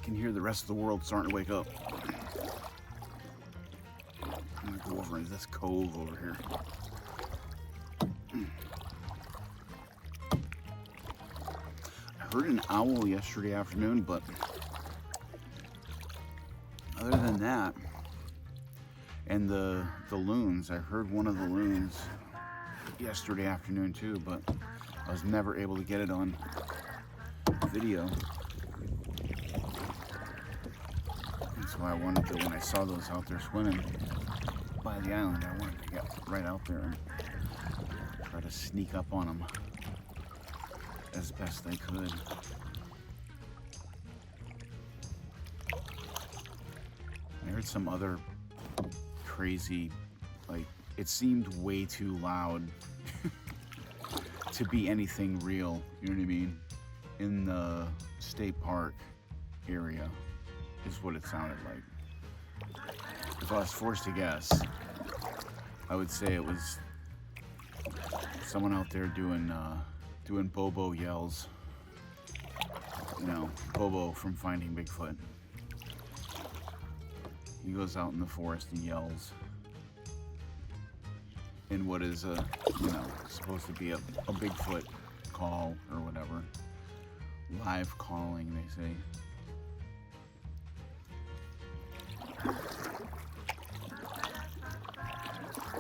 can hear the rest of the world starting to wake up. I'm gonna go over into this cove over here. I heard an owl yesterday afternoon, but other than that, and the loons, I heard one of the loons yesterday afternoon too, but I was never able to get it on video. And so I wanted to, when I saw those out there swimming by the island, I wanted to get right out there and try to sneak up on them as best I could. I heard some other crazy, like, it seemed way too loud to be anything real, you know what I mean? In the state park area is what it sounded like. If I was forced to guess, I would say it was someone out there doing Bobo yells. You know, Bobo from Finding Bigfoot. He goes out in the forest and yells in what is supposed to be a Bigfoot call or whatever. Live calling, they say.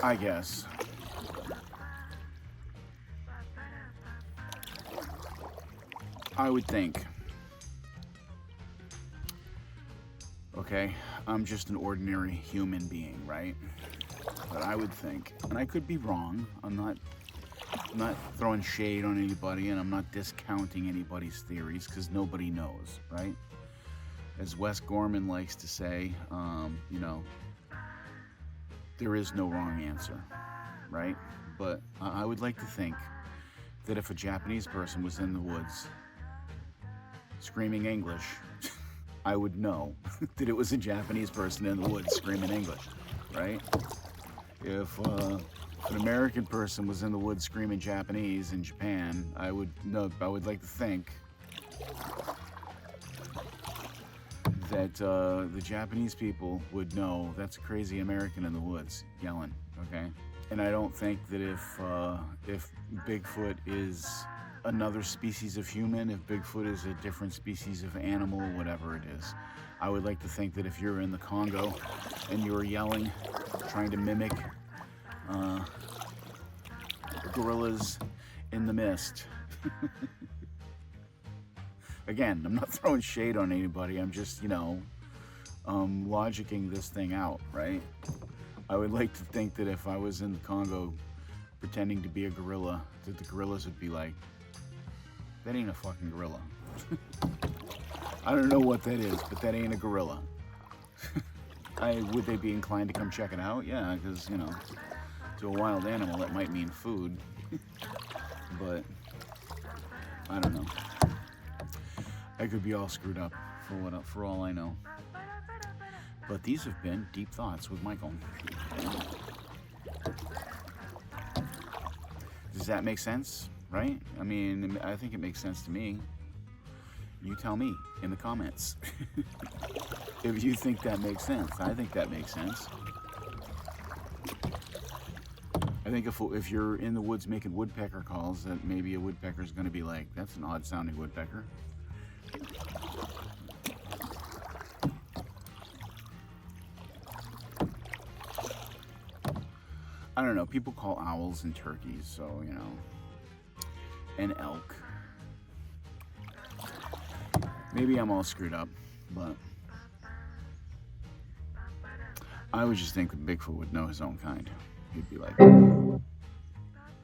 I guess. I would think. Okay, I'm just an ordinary human being, right? But I would think, and I could be wrong, I'm not throwing shade on anybody, and I'm not discounting anybody's theories, because nobody knows, right? As Wes Gorman likes to say, there is no wrong answer, right? But I would like to think that if a Japanese person was in the woods screaming English, I would know that it was a Japanese person in the woods screaming English, right? If an American person was in the woods screaming Japanese in Japan, I would like to think that the Japanese people would know that's a crazy American in the woods yelling, okay? And I don't think that if Bigfoot is another species of human, if Bigfoot is a different species of animal, whatever it is, I would like to think that if you're in the Congo and you're yelling, trying to mimic gorillas in the mist. Again, I'm not throwing shade on anybody, I'm just, logicking this thing out, right? I would like to think that if I was in the Congo pretending to be a gorilla, that the gorillas would be like, that ain't a fucking gorilla. I don't know what that is, but that ain't a gorilla. Would they be inclined to come check it out? Yeah, because, to a wild animal, that might mean food. But, I don't know. I could be all screwed up for all I know. But these have been Deep Thoughts with Michael. Does that make sense? Right? I mean, I think it makes sense to me. You tell me in the comments. If you think that makes sense. I think that makes sense. I think if you're in the woods making woodpecker calls, that maybe a woodpecker is going to be like, that's an odd sounding woodpecker. I don't know, people call owls and turkeys, so, and elk. Maybe I'm all screwed up, but I would just think that Bigfoot would know his own kind. He'd be like,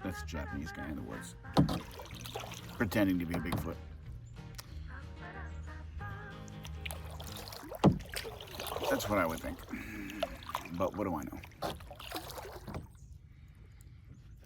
that's a Japanese guy in the woods, pretending to be a Bigfoot. That's what I would think, but what do I know?